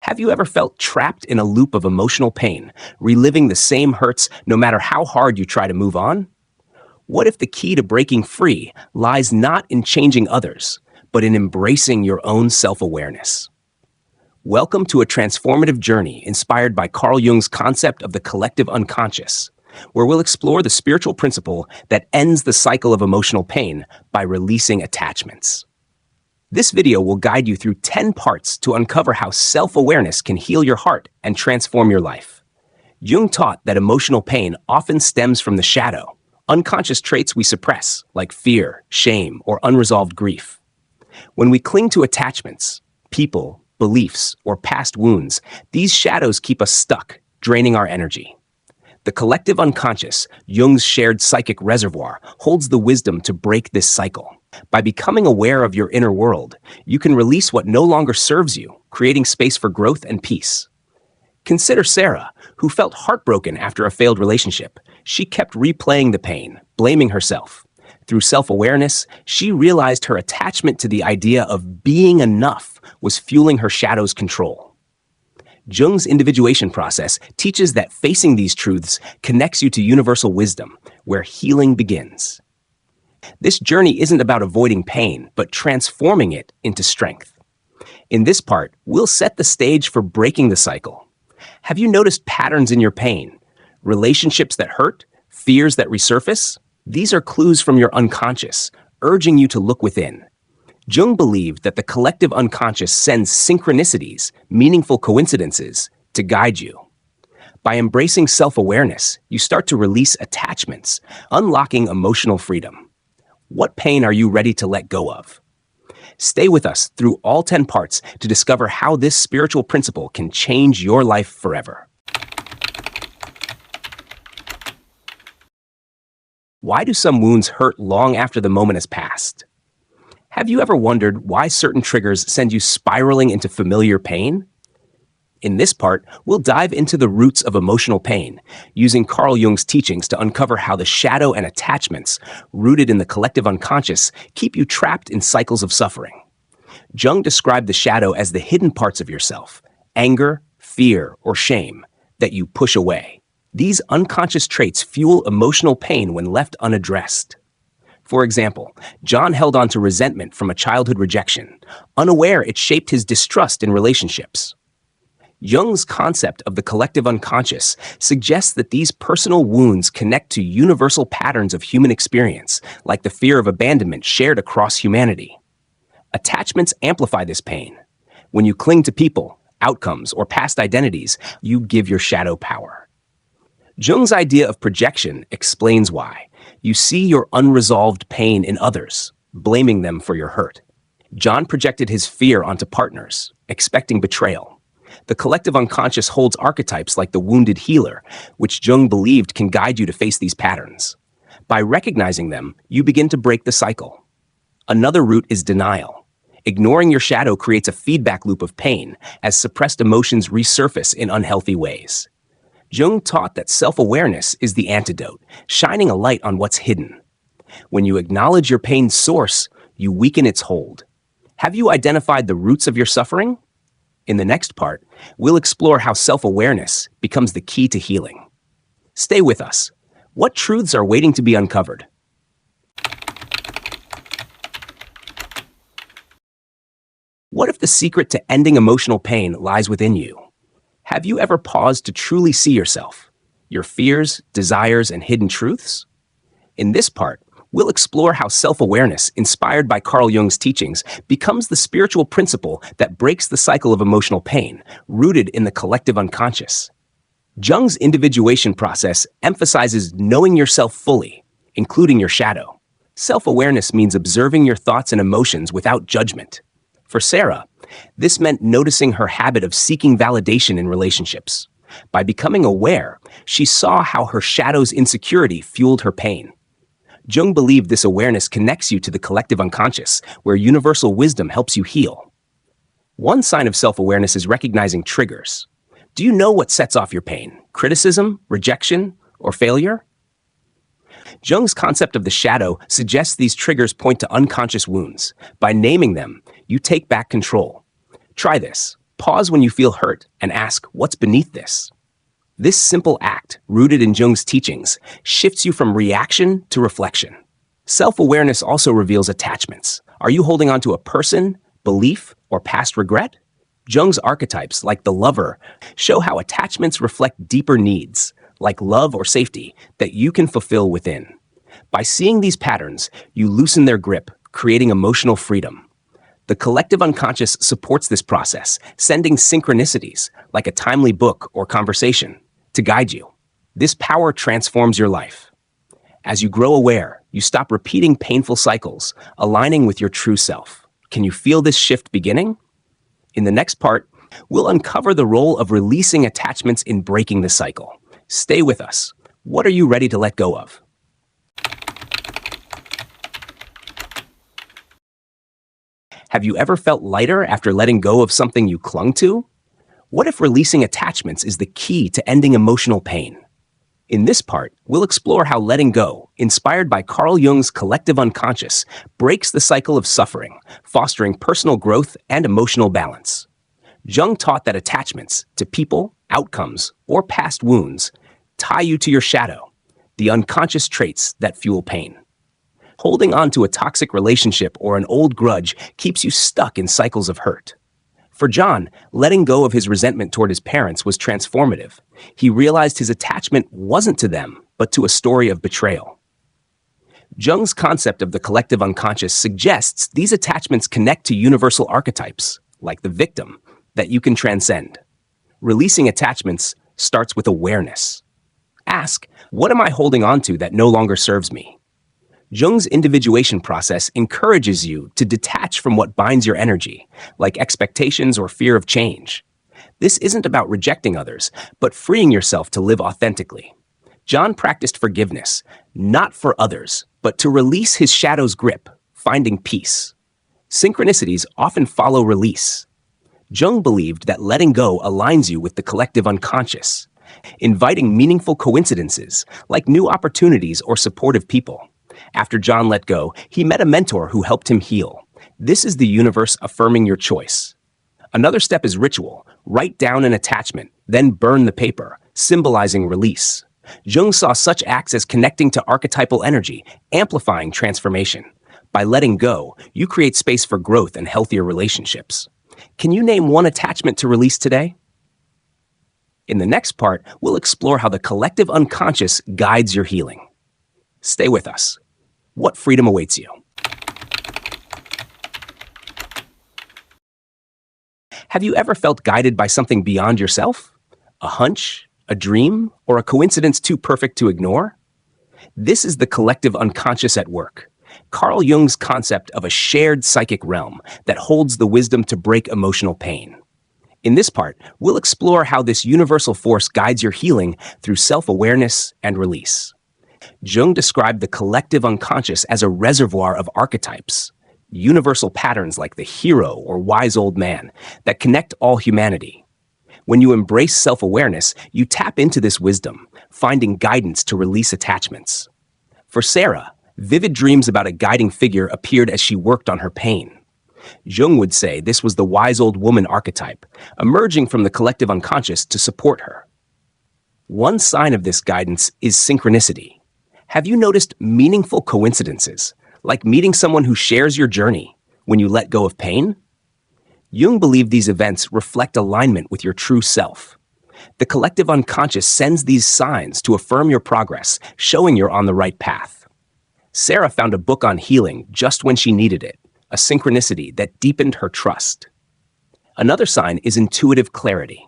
Have you ever felt trapped in a loop of emotional pain, reliving the same hurts no matter how hard you try to move on? What if the key to breaking free lies not in changing others, but in embracing your own self-awareness? Welcome to a transformative journey inspired by Carl Jung's concept of the collective unconscious, where we'll explore the spiritual principle that ends the cycle of emotional pain by releasing attachments. This video will guide you through 10 parts to uncover how self-awareness can heal your heart and transform your life. Jung taught that emotional pain often stems from the shadow, unconscious traits we suppress, like fear, shame, or unresolved grief. When we cling to attachments, people, beliefs, or past wounds, these shadows keep us stuck, draining our energy. The collective unconscious, Jung's shared psychic reservoir, holds the wisdom to break this cycle. By becoming aware of your inner world, you can release what no longer serves you, creating space for growth and peace. Consider Sarah, who felt heartbroken after a failed relationship. She kept replaying the pain, blaming herself. Through self-awareness, she realized her attachment to the idea of being enough was fueling her shadow's control. Jung's individuation process teaches that facing these truths connects you to universal wisdom, where healing begins. This journey isn't about avoiding pain, but transforming it into strength. In this part, we'll set the stage for breaking the cycle. Have you noticed patterns in your pain? Relationships that hurt? Fears that resurface? These are clues from your unconscious, urging you to look within. Jung believed that the collective unconscious sends synchronicities, meaningful coincidences, to guide you. By embracing self-awareness, you start to release attachments, unlocking emotional freedom. What pain are you ready to let go of? Stay with us through all 10 parts to discover how this spiritual principle can change your life forever. Why do some wounds hurt long after the moment has passed? Have you ever wondered why certain triggers send you spiraling into familiar pain? In this part, we'll dive into the roots of emotional pain, using Carl Jung's teachings to uncover how the shadow and attachments, rooted in the collective unconscious, keep you trapped in cycles of suffering. Jung described the shadow as the hidden parts of yourself, anger, fear, or shame, that you push away. These unconscious traits fuel emotional pain when left unaddressed. For example, John held on to resentment from a childhood rejection, unaware it shaped his distrust in relationships. Jung's concept of the collective unconscious suggests that these personal wounds connect to universal patterns of human experience, like the fear of abandonment shared across humanity. Attachments amplify this pain. When you cling to people, outcomes, or past identities, you give your shadow power. Jung's idea of projection explains why. You see your unresolved pain in others, blaming them for your hurt. John projected his fear onto partners, expecting betrayal. The collective unconscious holds archetypes like the wounded healer, which Jung believed can guide you to face these patterns. By recognizing them, you begin to break the cycle. Another route is denial. Ignoring your shadow creates a feedback loop of pain as suppressed emotions resurface in unhealthy ways. Jung taught that self-awareness is the antidote, shining a light on what's hidden. When you acknowledge your pain's source, you weaken its hold. Have you identified the roots of your suffering? In the next part, we'll explore how self-awareness becomes the key to healing. Stay with us. What truths are waiting to be uncovered? What if the secret to ending emotional pain lies within you? Have you ever paused to truly see yourself, your fears, desires, and hidden truths? In this part, we'll explore how self-awareness, inspired by Carl Jung's teachings, becomes the spiritual principle that breaks the cycle of emotional pain, rooted in the collective unconscious. Jung's individuation process emphasizes knowing yourself fully, including your shadow. Self-awareness means observing your thoughts and emotions without judgment. For Sarah, this meant noticing her habit of seeking validation in relationships. By becoming aware, she saw how her shadow's insecurity fueled her pain. Jung believed this awareness connects you to the collective unconscious, where universal wisdom helps you heal. One sign of self-awareness is recognizing triggers. Do you know what sets off your pain? Criticism, rejection, or failure? Jung's concept of the shadow suggests these triggers point to unconscious wounds. By naming them, you take back control. Try this. Pause when you feel hurt and ask, what's beneath this? This simple act, rooted in Jung's teachings, shifts you from reaction to reflection. Self-awareness also reveals attachments. Are you holding on to a person, belief, or past regret? Jung's archetypes, like the lover, show how attachments reflect deeper needs, like love or safety, that you can fulfill within. By seeing these patterns, you loosen their grip, creating emotional freedom. The collective unconscious supports this process, sending synchronicities, like a timely book or conversation, to guide you. This power transforms your life. As you grow aware, you stop repeating painful cycles, aligning with your true self. Can you feel this shift beginning? In the next part, we'll uncover the role of releasing attachments in breaking the cycle. Stay with us. What are you ready to let go of? Have you ever felt lighter after letting go of something you clung to? What if releasing attachments is the key to ending emotional pain? In this part, we'll explore how letting go, inspired by Carl Jung's collective unconscious, breaks the cycle of suffering, fostering personal growth and emotional balance. Jung taught that attachments to people, outcomes, or past wounds tie you to your shadow, the unconscious traits that fuel pain. Holding on to a toxic relationship or an old grudge keeps you stuck in cycles of hurt. For John, letting go of his resentment toward his parents was transformative. He realized his attachment wasn't to them, but to a story of betrayal. Jung's concept of the collective unconscious suggests these attachments connect to universal archetypes, like the victim, that you can transcend. Releasing attachments starts with awareness. Ask, what am I holding on to that no longer serves me? Jung's individuation process encourages you to detach from what binds your energy, like expectations or fear of change. This isn't about rejecting others, but freeing yourself to live authentically. John practiced forgiveness, not for others, but to release his shadow's grip, finding peace. Synchronicities often follow release. Jung believed that letting go aligns you with the collective unconscious, inviting meaningful coincidences, like new opportunities or supportive people. After John let go, he met a mentor who helped him heal. This is the universe affirming your choice. Another step is ritual. Write down an attachment, then burn the paper, symbolizing release. Jung saw such acts as connecting to archetypal energy, amplifying transformation. By letting go, you create space for growth and healthier relationships. Can you name one attachment to release today? In the next part, we'll explore how the collective unconscious guides your healing. Stay with us. What freedom awaits you? Have you ever felt guided by something beyond yourself? A hunch, a dream, or a coincidence too perfect to ignore? This is the collective unconscious at work. Carl Jung's concept of a shared psychic realm that holds the wisdom to break emotional pain. In this part, we'll explore how this universal force guides your healing through self-awareness and release. Jung described the collective unconscious as a reservoir of archetypes, universal patterns like the hero or wise old man that connect all humanity. When you embrace self-awareness, you tap into this wisdom, finding guidance to release attachments. For Sarah, vivid dreams about a guiding figure appeared as she worked on her pain. Jung would say this was the wise old woman archetype, emerging from the collective unconscious to support her. One sign of this guidance is synchronicity. Have you noticed meaningful coincidences, like meeting someone who shares your journey when you let go of pain? Jung believed these events reflect alignment with your true self. The collective unconscious sends these signs to affirm your progress, showing you're on the right path. Sarah found a book on healing just when she needed it, a synchronicity that deepened her trust. Another sign is intuitive clarity.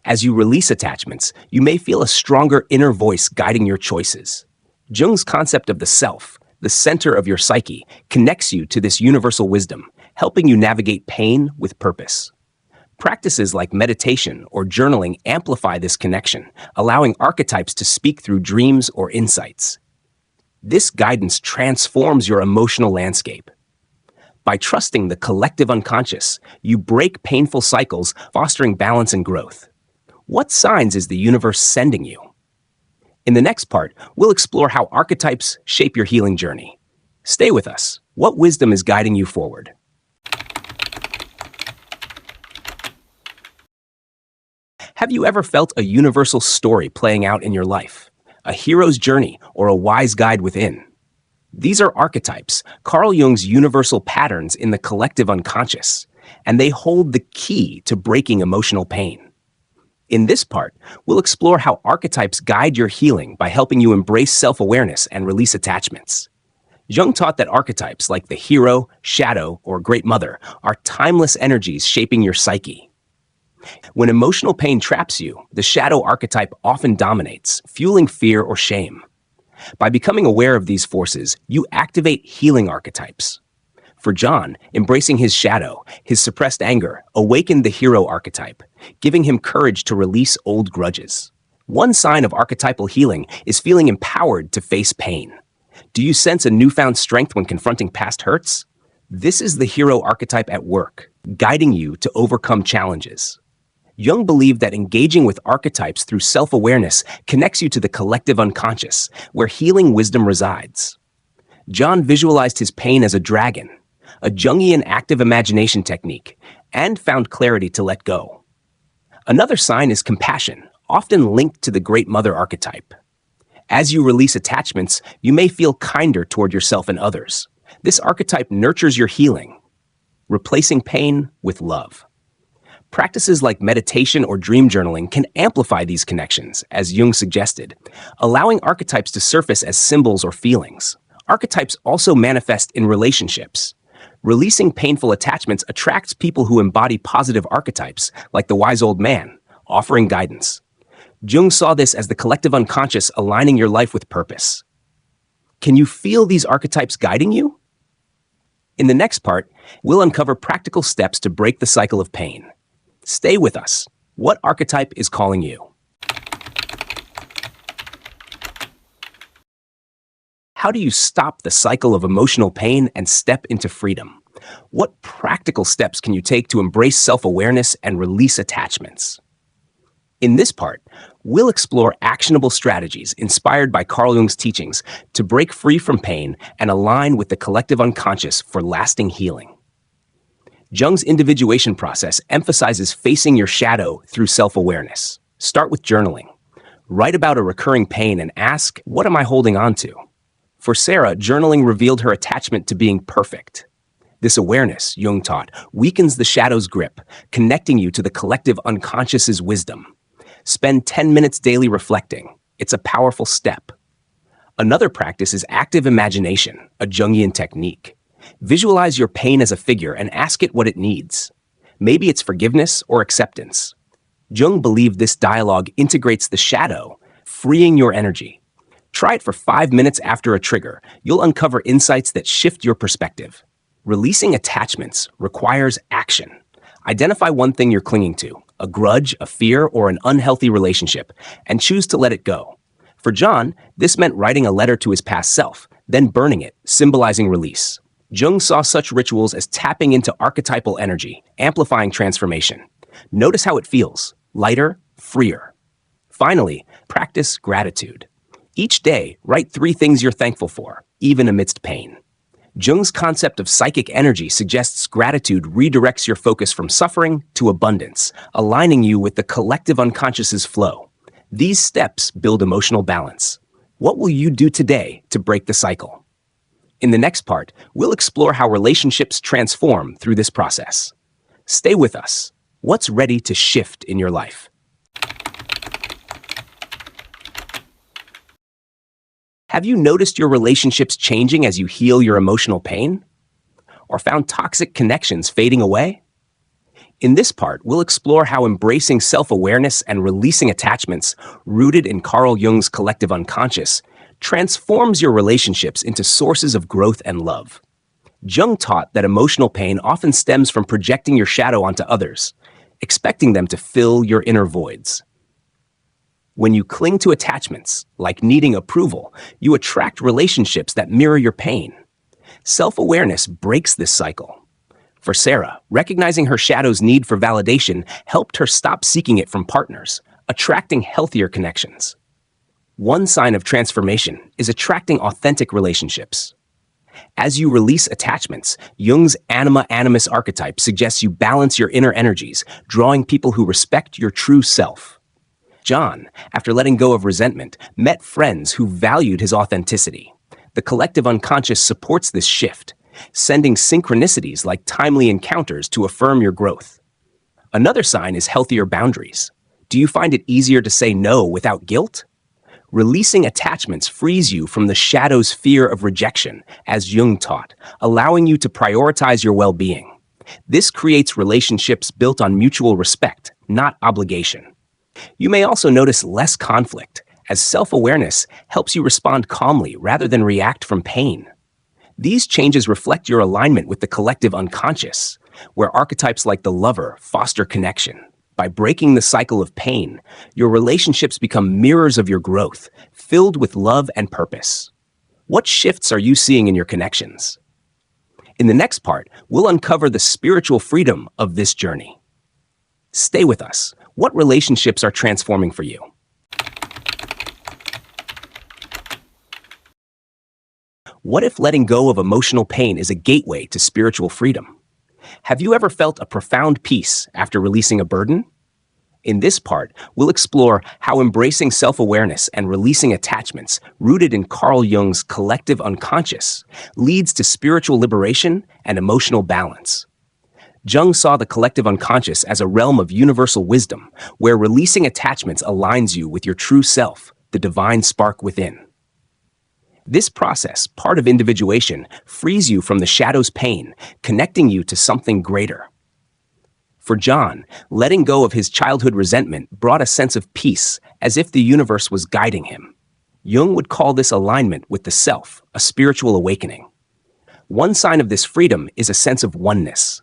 As you release attachments, you may feel a stronger inner voice guiding your choices. Jung's concept of the self, the center of your psyche, connects you to this universal wisdom, helping you navigate pain with purpose. Practices like meditation or journaling amplify this connection, allowing archetypes to speak through dreams or insights. This guidance transforms your emotional landscape. By trusting the collective unconscious, you break painful cycles, fostering balance and growth. What signs is the universe sending you? In the next part, we'll explore how archetypes shape your healing journey. Stay with us. What wisdom is guiding you forward? Have you ever felt a universal story playing out in your life? A hero's journey or a wise guide within? These are archetypes, Carl Jung's universal patterns in the collective unconscious, and they hold the key to breaking emotional pain. In this part, we'll explore how archetypes guide your healing by helping you embrace self-awareness and release attachments. Jung taught that archetypes like the hero, shadow, or great mother are timeless energies shaping your psyche. When emotional pain traps you, the shadow archetype often dominates, fueling fear or shame. By becoming aware of these forces, you activate healing archetypes. For John, embracing his shadow, his suppressed anger, awakened the hero archetype, giving him courage to release old grudges. One sign of archetypal healing is feeling empowered to face pain. Do you sense a newfound strength when confronting past hurts? This is the hero archetype at work, guiding you to overcome challenges. Jung believed that engaging with archetypes through self-awareness connects you to the collective unconscious, where healing wisdom resides. John visualized his pain as a dragon, a Jungian active imagination technique, and found clarity to let go. Another sign is compassion, often linked to the Great Mother archetype. As you release attachments, you may feel kinder toward yourself and others. This archetype nurtures your healing, replacing pain with love. Practices like meditation or dream journaling can amplify these connections, as Jung suggested, allowing archetypes to surface as symbols or feelings. Archetypes also manifest in relationships. Releasing painful attachments attracts people who embody positive archetypes, like the wise old man, offering guidance. Jung saw this as the collective unconscious aligning your life with purpose. Can you feel these archetypes guiding you? In the next part, we'll uncover practical steps to break the cycle of pain. Stay with us. What archetype is calling you? How do you stop the cycle of emotional pain and step into freedom? What practical steps can you take to embrace self-awareness and release attachments? In this part, we'll explore actionable strategies inspired by Carl Jung's teachings to break free from pain and align with the collective unconscious for lasting healing. Jung's individuation process emphasizes facing your shadow through self-awareness. Start with journaling. Write about a recurring pain and ask, what am I holding on to? For Sarah, journaling revealed her attachment to being perfect. This awareness, Jung taught, weakens the shadow's grip, connecting you to the collective unconscious's wisdom. Spend 10 minutes daily reflecting. It's a powerful step. Another practice is active imagination, a Jungian technique. Visualize your pain as a figure and ask it what it needs. Maybe it's forgiveness or acceptance. Jung believed this dialogue integrates the shadow, freeing your energy. Try it for 5 minutes after a trigger. You'll uncover insights that shift your perspective. Releasing attachments requires action. Identify one thing you're clinging to, a grudge, a fear, or an unhealthy relationship, and choose to let it go. For John, this meant writing a letter to his past self, then burning it, symbolizing release. Jung saw such rituals as tapping into archetypal energy, amplifying transformation. Notice how it feels, lighter, freer. Finally, practice gratitude. Each day, write 3 things you're thankful for, even amidst pain. Jung's concept of psychic energy suggests gratitude redirects your focus from suffering to abundance, aligning you with the collective unconscious's flow. These steps build emotional balance. What will you do today to break the cycle? In the next part, we'll explore how relationships transform through this process. Stay with us. What's ready to shift in your life? Have you noticed your relationships changing as you heal your emotional pain? Or found toxic connections fading away? In this part, we'll explore how embracing self-awareness and releasing attachments rooted in Carl Jung's collective unconscious transforms your relationships into sources of growth and love. Jung taught that emotional pain often stems from projecting your shadow onto others, expecting them to fill your inner voids. When you cling to attachments, like needing approval, you attract relationships that mirror your pain. Self-awareness breaks this cycle. For Sarah, recognizing her shadow's need for validation helped her stop seeking it from partners, attracting healthier connections. One sign of transformation is attracting authentic relationships. As you release attachments, Jung's anima animus archetype suggests you balance your inner energies, drawing people who respect your true self. John, after letting go of resentment, met friends who valued his authenticity. The collective unconscious supports this shift, sending synchronicities like timely encounters to affirm your growth. Another sign is healthier boundaries. Do you find it easier to say no without guilt? Releasing attachments frees you from the shadow's fear of rejection, as Jung taught, allowing you to prioritize your well-being. This creates relationships built on mutual respect, not obligation. You may also notice less conflict, as self-awareness helps you respond calmly rather than react from pain. These changes reflect your alignment with the collective unconscious, where archetypes like the lover foster connection. By breaking the cycle of pain, your relationships become mirrors of your growth, filled with love and purpose. What shifts are you seeing in your connections? In the next part, we'll uncover the spiritual freedom of this journey. Stay with us. What relationships are transforming for you? What if letting go of emotional pain is a gateway to spiritual freedom? Have you ever felt a profound peace after releasing a burden? In this part, we'll explore how embracing self-awareness and releasing attachments rooted in Carl Jung's collective unconscious leads to spiritual liberation and emotional balance. Jung saw the collective unconscious as a realm of universal wisdom, where releasing attachments aligns you with your true self, the divine spark within. This process, part of individuation, frees you from the shadow's pain, connecting you to something greater. For John, letting go of his childhood resentment brought a sense of peace, as if the universe was guiding him. Jung would call this alignment with the self a spiritual awakening. One sign of this freedom is a sense of oneness.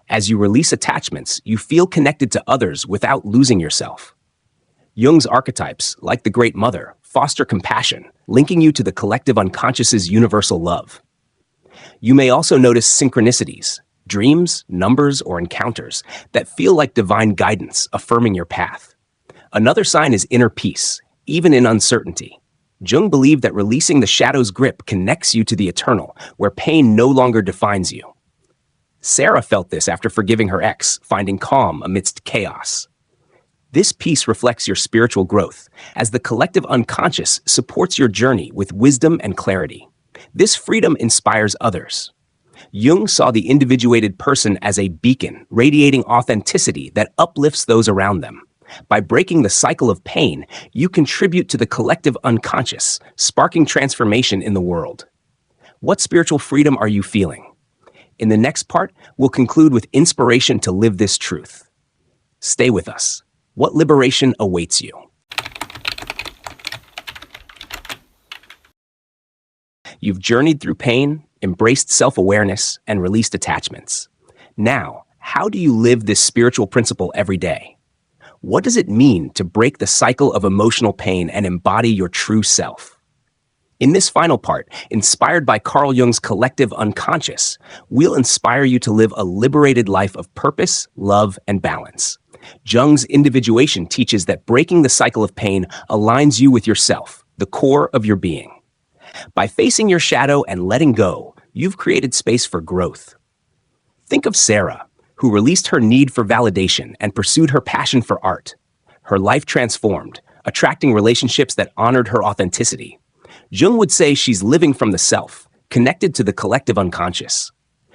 As you release attachments, you feel connected to others without losing yourself. Jung's archetypes, like the Great Mother, foster compassion, linking you to the collective unconscious's universal love. You may also notice synchronicities, dreams, numbers, or encounters that feel like divine guidance, affirming your path. Another sign is inner peace, even in uncertainty. Jung believed that releasing the shadow's grip connects you to the eternal, where pain no longer defines you. Sarah felt this after forgiving her ex, finding calm amidst chaos. This piece reflects your spiritual growth, as the collective unconscious supports your journey with wisdom and clarity. This freedom inspires others. Jung saw the individuated person as a beacon, radiating authenticity that uplifts those around them. By breaking the cycle of pain, you contribute to the collective unconscious, sparking transformation in the world. What spiritual freedom are you feeling? In the next part, we'll conclude with inspiration to live this truth. Stay with us. What liberation awaits you? You've journeyed through pain, embraced self-awareness, and released attachments. Now, how do you live this spiritual principle every day? What does it mean to break the cycle of emotional pain and embody your true self? In this final part, inspired by Carl Jung's collective unconscious, we'll inspire you to live a liberated life of purpose, love, and balance. Jung's individuation teaches that breaking the cycle of pain aligns you with yourself, the core of your being. By facing your shadow and letting go, you've created space for growth. Think of Sarah, who released her need for validation and pursued her passion for art. Her life transformed, attracting relationships that honored her authenticity. Jung would say she's living from the self, connected to the collective unconscious.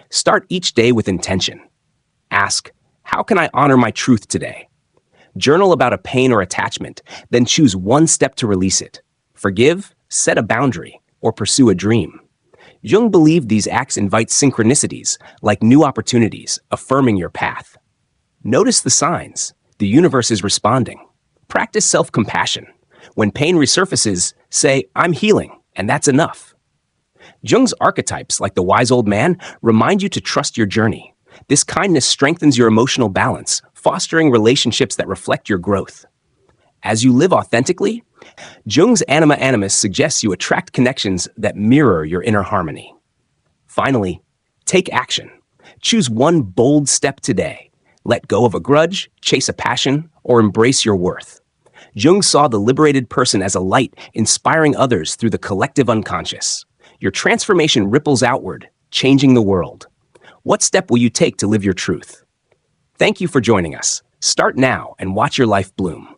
Start each day with intention. Ask, how can I honor my truth today? Journal about a pain or attachment, then choose one step to release it. Forgive, set a boundary, or pursue a dream. Jung believed these acts invite synchronicities, like new opportunities, affirming your path. Notice the signs. The universe is responding. Practice self-compassion. When pain resurfaces, say, I'm healing, and that's enough. Jung's archetypes, like the wise old man, remind you to trust your journey. This kindness strengthens your emotional balance, fostering relationships that reflect your growth. As you live authentically, Jung's anima animus suggests you attract connections that mirror your inner harmony. Finally, take action. Choose one bold step today. Let go of a grudge, chase a passion, or embrace your worth. Jung saw the liberated person as a light, inspiring others through the collective unconscious. your transformation ripples outward, changing the world. What step will you take to live your truth? Thank you for joining us. Start now and watch your life bloom.